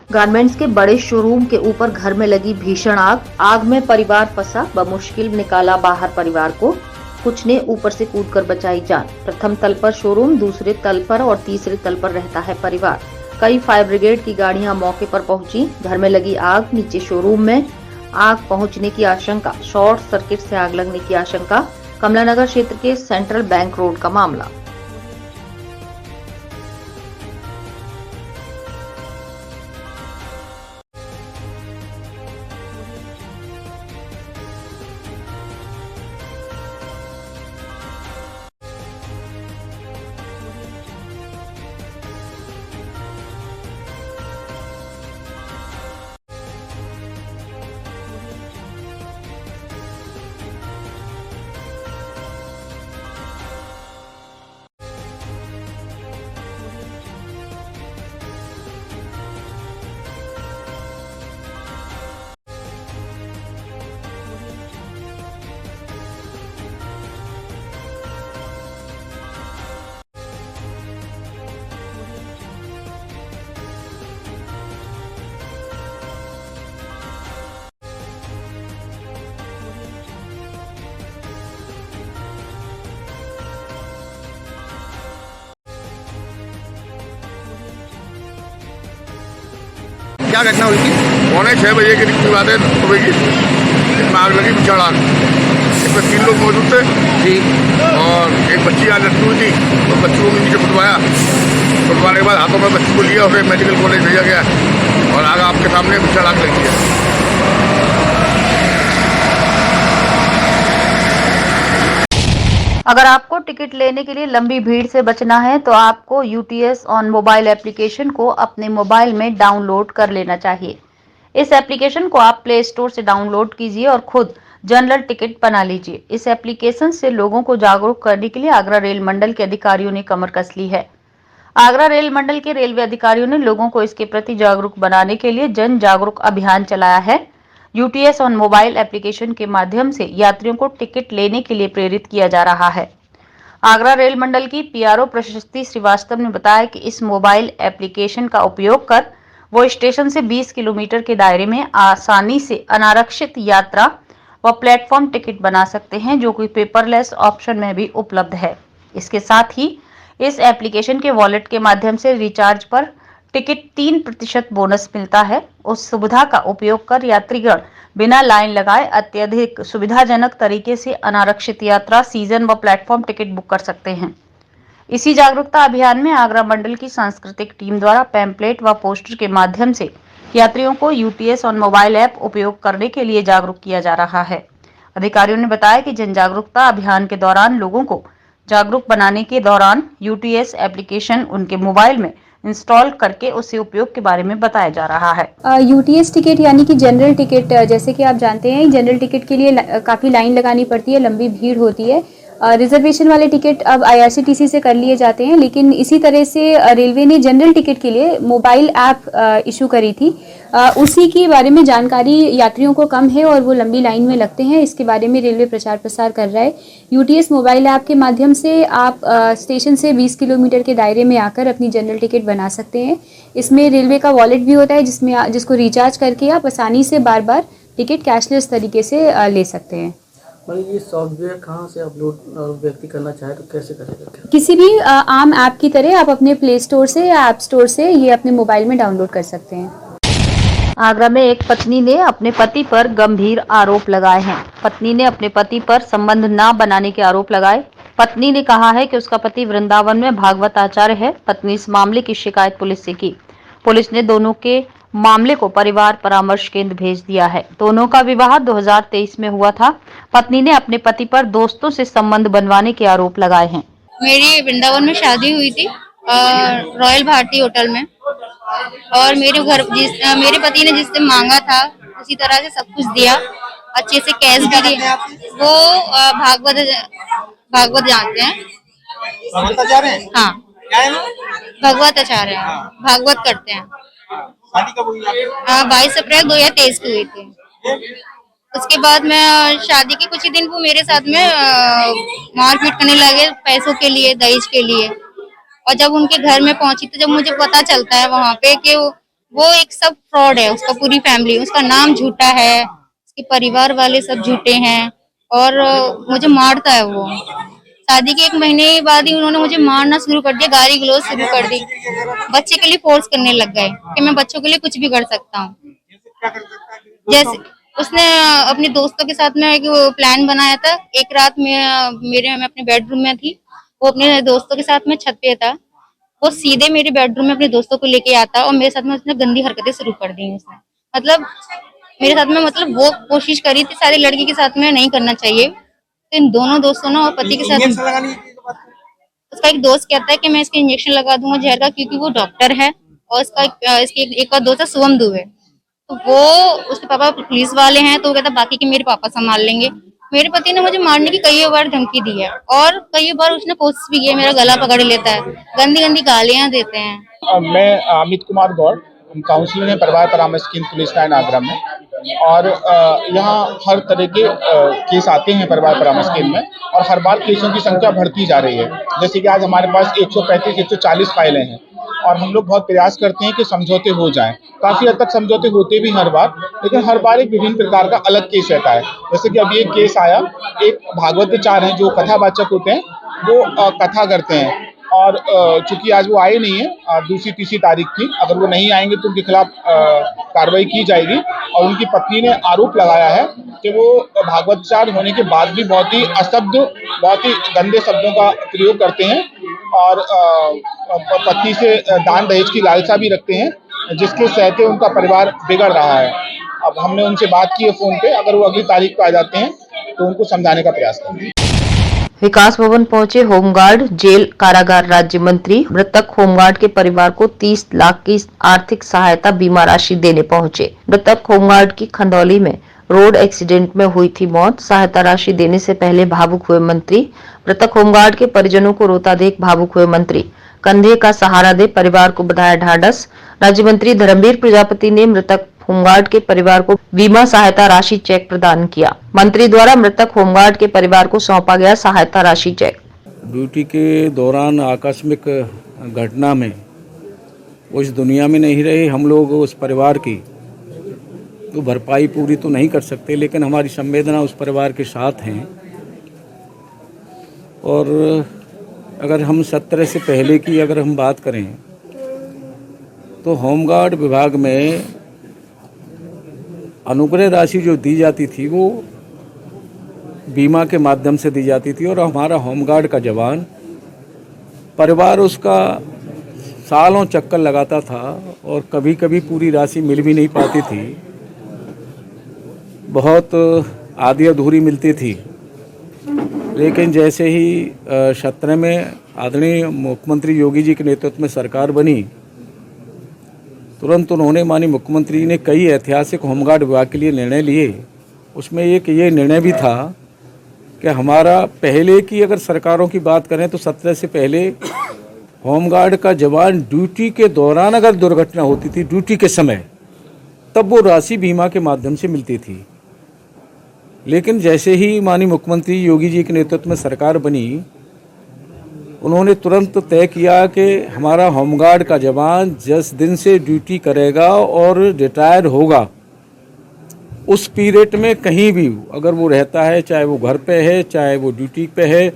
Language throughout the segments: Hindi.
गारमेंट्स के बड़े शोरूम के ऊपर घर में लगी भीषण आग में परिवार फंसा, बमुश्किल निकाला बाहर परिवार को। कुछ ने ऊपर से कूदकर बचाई जान। प्रथम तल पर शोरूम, दूसरे तल पर और तीसरे तल पर रहता है परिवार। कई फायर ब्रिगेड की गाड़ियां मौके पर पहुंची। घर में लगी आग, नीचे शोरूम में आग पहुंचने की आशंका, शॉर्ट सर्किट से आग लगने की आशंका। कमलानगर क्षेत्र के सेंट्रल बैंक रोड का मामला। क्या घटना हुई थी? 6:45 बजे के करीब बात है सुबह की। इसमें आग लगी, भीषण आग। इसमें 3 लोग मौजूद थे जी, और एक बच्ची यहाँ लटकी हुई थी। तो बच्ची को नीचे फुटवाने के बाद हाथों में बच्ची को लिया और मेडिकल कॉलेज भेजा गया। और आग आपके सामने भीषण आग लगी है। अगर आपको टिकट लेने के लिए लंबी भीड़ से बचना है तो आपको यूटीएस ऑन मोबाइल एप्लीकेशन को अपने मोबाइल में डाउनलोड कर लेना चाहिए। इस एप्लीकेशन को आप प्ले स्टोर से डाउनलोड कीजिए और खुद जनरल टिकट बना लीजिए। इस एप्लीकेशन से लोगों को जागरूक करने के लिए आगरा रेल मंडल के अधिकारियों ने कमर कस ली है। आगरा रेल मंडल के रेलवे अधिकारियों ने लोगों को इसके प्रति जागरूक बनाने के लिए जन जागरूक अभियान चलाया है। यूटीएस ऑन मोबाइल एप्लीकेशन के माध्यम से यात्रियों को टिकट लेने के लिए प्रेरित किया जा रहा है। आगरा रेल मंडल की पीआरओ प्रशस्ति श्रीवास्तव ने बताया कि इस मोबाइल एप्लीकेशन का उपयोग कर वो स्टेशन से 20 किलोमीटर के दायरे में आसानी से अनारक्षित यात्रा व प्लेटफॉर्म टिकट बना सकते हैं, जो कि पेपरलेस ऑप्शन में भी उपलब्ध है। इसके साथ ही इस एप्लीकेशन के वॉलेट के माध्यम से रिचार्ज पर टिकट 3% बोनस मिलता है। उस सुविधा का उपयोग कर यात्रीगण बिना लाइन लगाए अत्यधिक सुविधाजनक तरीके से अनारक्षित यात्रा, सीजन व प्लेटफॉर्म टिकट बुक कर सकते हैं। इसी जागरूकता अभियान में आगरा मंडल की सांस्कृतिक टीम द्वारा पैम्पलेट व पोस्टर के माध्यम से यात्रियों को यूटीएस ऑन मोबाइल ऐप उपयोग करने के लिए जागरूक किया जा रहा है। अधिकारियों ने बताया कि जन जागरूकता अभियान के दौरान लोगों को जागरूक बनाने के दौरान यूटीएस एप्लीकेशन उनके मोबाइल में इंस्टॉल करके उससे उपयोग के बारे में बताया जा रहा है। यूटीएस टिकट यानी कि जनरल टिकट, जैसे कि आप जानते हैं जनरल टिकट के लिए काफ़ी लाइन लगानी पड़ती है, लंबी भीड़ होती है। रिजर्वेशन वाले टिकट अब आईआरसीटीसी से कर लिए जाते हैं, लेकिन इसी तरह से रेलवे ने जनरल टिकट के लिए मोबाइल ऐप इशू करी थी। उसी के बारे में जानकारी यात्रियों को कम है और वो लंबी लाइन में लगते हैं। इसके बारे में रेलवे प्रचार प्रसार कर रहा है। यूटीएस मोबाइल ऐप के माध्यम से आप स्टेशन से 20 किलोमीटर के दायरे में आकर अपनी जनरल टिकट बना सकते हैं। इसमें रेलवे का वॉलेट भी होता है जिसको रिचार्ज करके आप आसानी से बार बार टिकट कैशलेस तरीके से ले सकते हैं। ये सॉफ्टवेयर कहाँ से अपलोड व्यक्ति करना चाहे तो कैसे करेगा? किसी भी आम ऐप की तरह आप अपने प्ले स्टोर से या ऐप स्टोर से ये अपने मोबाइल में डाउनलोड कर सकते हैं। आगरा में एक पत्नी ने अपने पति पर गंभीर आरोप लगाए हैं। पत्नी ने अपने पति पर संबंध न बनाने के आरोप लगाए। पत्नी ने कहा है कि उसका पति वृंदावन में भागवत आचार्य है। पत्नी इस मामले की शिकायत पुलिस से की। पुलिस ने दोनों के मामले को परिवार परामर्श केंद्र भेज दिया है। दोनों का विवाह 2023 में हुआ था। पत्नी ने अपने पति पर दोस्तों से संबंध बनवाने के आरोप लगाए हैं। मेरी वृंदावन में शादी हुई थी रॉयल भारती होटल में, और मेरे पति ने जिस दिन मांगा था उसी तरह से सब कुछ दिया, अच्छे से कैश भी दिया। वो भागवत जानते हैं। हाँ, भगवत आचार्य हैं, भागवत करते हैं। शादी कब हुई? 22 अप्रैल 2023 को हुई थी। उसके बाद मैं शादी के कुछ ही दिन वो मेरे साथ में मारपीट करने लगे पैसों के लिए, दहेज के लिए। और जब उनके घर में पहुंची तो जब मुझे पता चलता है वहां पे कि वो एक सब फ्रॉड है, उसका पूरी फैमिली, उसका नाम झूठा है, उसके परिवार वाले सब झूठे हैं और मुझे मारता है वो। शादी के 1 महीने बाद ही उन्होंने मुझे मारना शुरू कर दिया, गाली गलौज शुरू कर दी, बच्चे के लिए फोर्स करने लग गए कि मैं बच्चों के लिए कुछ भी कर सकता हूँ। जैसे उसने अपने दोस्तों के साथ में एक प्लान बनाया था। एक रात में मैं अपने बेडरूम में थी, वो अपने दोस्तों के साथ में छत पे था। वो सीधे मेरे बेडरूम में अपने दोस्तों को लेके आता और मेरे साथ में उसने गंदी हरकतें शुरू कर दी उसने। मतलब मेरे साथ में, मतलब वो कोशिश करी थी, सारी लड़की के साथ में नहीं करना चाहिए। तो इन दोनों दोस्तों ने और पति के साथ, उसका एक दोस्त कहता है कि मैं इसके इंजेक्शन लगा दूंगा जहर का, क्योंकि वो डॉक्टर है। और इसके एक और दोस्त है शुभम दुबे, तो वो उसके पापा पुलिस वाले हैं, तो वो कहता बाकी के मेरे पापा संभाल लेंगे। मेरे पति ने मुझे मारने की कई बार धमकी दी है और कई बार उसने कोशिश भी की है, मेरा गला पकड़ लेता है, गंदी गंदी गालियां देते हैं। मैं अमित कुमार गौड़, हम काउंसलर हैं परिवार परामर्श केंद्र पुलिस लाइन आगरा में। और यहाँ हर तरह के केस आते हैं परिवार परामर्श केंद्र में और हर बार केसों की संख्या बढ़ती जा रही है। जैसे कि आज हमारे पास 135-140 फाइलें हैं और हम लोग बहुत प्रयास करते हैं कि समझौते हो जाएं। काफ़ी हद तक समझौते होते भी हर बार, लेकिन हर बार एक विभिन्न प्रकार का अलग केस रहता है। जैसे कि अभी एक केस आया, एक भागवताचार्य हैं जो कथावाचक होते हैं, वो कथा करते हैं और चूंकि आज वो आए नहीं है, दूसरी तीसरी तारीख थी, अगर वो नहीं आएंगे तो उनके खिलाफ कार्रवाई की जाएगी। और उनकी पत्नी ने आरोप लगाया है कि वो भागवताचार्य होने के बाद भी बहुत ही अशब्द, बहुत ही गंदे शब्दों का प्रयोग करते हैं और पत्नी से दान दहेज की लालसा भी रखते हैं, जिसके सहते उनका परिवार बिगड़ रहा है। अब हमने उनसे बात की है फ़ोन पे, अगर वो अगली तारीख को आ जाते हैं तो उनको समझाने का प्रयास करेंगे। विकास भवन पहुंचे होमगार्ड, जेल कारागार राज्य मंत्री मृतक होमगार्ड के परिवार को 30 लाख की आर्थिक सहायता बीमा राशि देने पहुंचे। मृतक होमगार्ड की खंदौली में रोड एक्सीडेंट में हुई थी मौत। सहायता राशि देने से पहले भावुक हुए मंत्री। मृतक होमगार्ड के परिजनों को रोता देख भावुक हुए मंत्री। कंधे का सहारा दे परिवार को बताया ढाढ़स। राज्य मंत्री धर्मवीर प्रजापति ने मृतक होमगार्ड के परिवार को बीमा सहायता राशि चेक प्रदान किया। मंत्री द्वारा मृतक होमगार्ड के परिवार को सौंपा गया सहायता राशि चेक। ड्यूटी के दौरान आकस्मिक घटना में वो इस दुनिया में नहीं रहे। हम लोग उस परिवार की तो भरपाई पूरी तो नहीं कर सकते, लेकिन हमारी संवेदना उस परिवार के साथ हैं। और अगर हम 17 से पहले की अगर हम बात करें तो होमगार्ड विभाग में अनुग्रह राशि जो दी जाती थी वो बीमा के माध्यम से दी जाती थी और हमारा होमगार्ड का जवान परिवार उसका सालों चक्कर लगाता था और कभी कभी पूरी राशि मिल भी नहीं पाती थी, बहुत आधी अधूरी मिलती थी। लेकिन जैसे ही 17 में आदरणीय मुख्यमंत्री योगी जी के नेतृत्व में सरकार बनी, तुरंत उन्होंने माननीय मुख्यमंत्री ने कई ऐतिहासिक होमगार्ड विभाग के लिए निर्णय लिए। उसमें एक ये निर्णय भी था कि हमारा पहले की अगर सरकारों की बात करें तो 17 से पहले होमगार्ड का जवान ड्यूटी के दौरान अगर दुर्घटना होती थी ड्यूटी के समय, तब वो राशि बीमा के माध्यम से मिलती थी। लेकिन जैसे ही माननीय मुख्यमंत्री योगी जी के नेतृत्व में सरकार बनी, उन्होंने तुरंत तय किया कि हमारा होमगार्ड का जवान जिस दिन से ड्यूटी करेगा और रिटायर होगा, उस पीरियड में कहीं भी अगर वो रहता है, चाहे वो घर पे है, चाहे वो ड्यूटी पे है,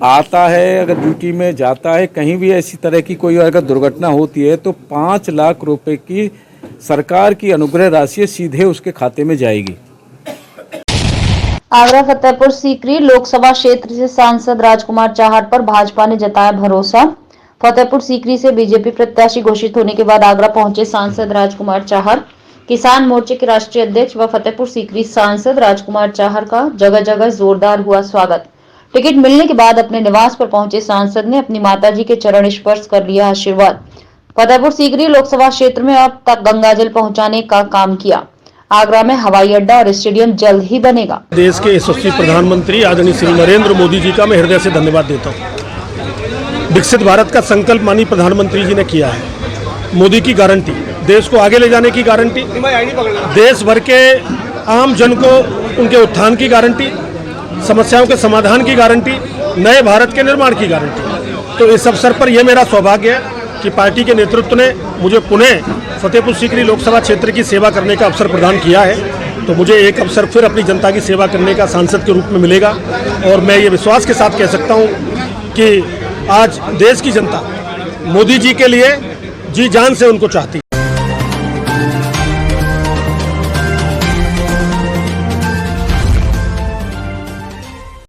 आता है, अगर ड्यूटी में जाता है, कहीं भी ऐसी तरह की कोई अगर दुर्घटना होती है तो 5 लाख रुपए की सरकार की अनुग्रह राशि सीधे उसके खाते में जाएगी। आगरा फतेहपुर सीकरी लोकसभा क्षेत्र से सांसद राजकुमार चाहर पर भाजपा ने जताया भरोसा। फतेहपुर सीकरी से बीजेपी प्रत्याशी घोषित होने के बाद आगरा पहुंचे सांसद राजकुमार चाहर। किसान मोर्चे के राष्ट्रीय अध्यक्ष व फतेहपुर सीकरी सांसद राजकुमार चाहर का जगह जगह जोरदार हुआ स्वागत। टिकट मिलने के बाद अपने निवास पर पहुंचे सांसद ने अपनी माताजी के चरण स्पर्श कर लिया आशीर्वाद। फतेहपुर सीकरी लोकसभा क्षेत्र में अब तक गंगाजल पहुंचाने का काम किया। आगरा में हवाई अड्डा और स्टेडियम जल्द ही बनेगा। देश के यशस्वी प्रधानमंत्री आदरणीय श्री नरेंद्र मोदी जी का मैं हृदय से धन्यवाद देता हूँ। विकसित भारत का संकल्प माननीय प्रधानमंत्री जी ने किया है। मोदी की गारंटी, देश को आगे ले जाने की गारंटी, देश भर के आम जन को उनके उत्थान की गारंटी, समस्याओं के समाधान की गारंटी, नए भारत के निर्माण की गारंटी। तो इस अवसर पर यह मेरा सौभाग्य है कि पार्टी के नेतृत्व ने मुझे पुनः फतेहपुर सीकरी लोकसभा क्षेत्र की सेवा करने का अवसर प्रदान किया है, तो मुझे एक अवसर फिर अपनी जनता की सेवा करने का सांसद के रूप में मिलेगा। और मैं ये विश्वास के साथ कह सकता हूँ कि आज देश की जनता मोदी जी के लिए जी जान से उनको चाहती है।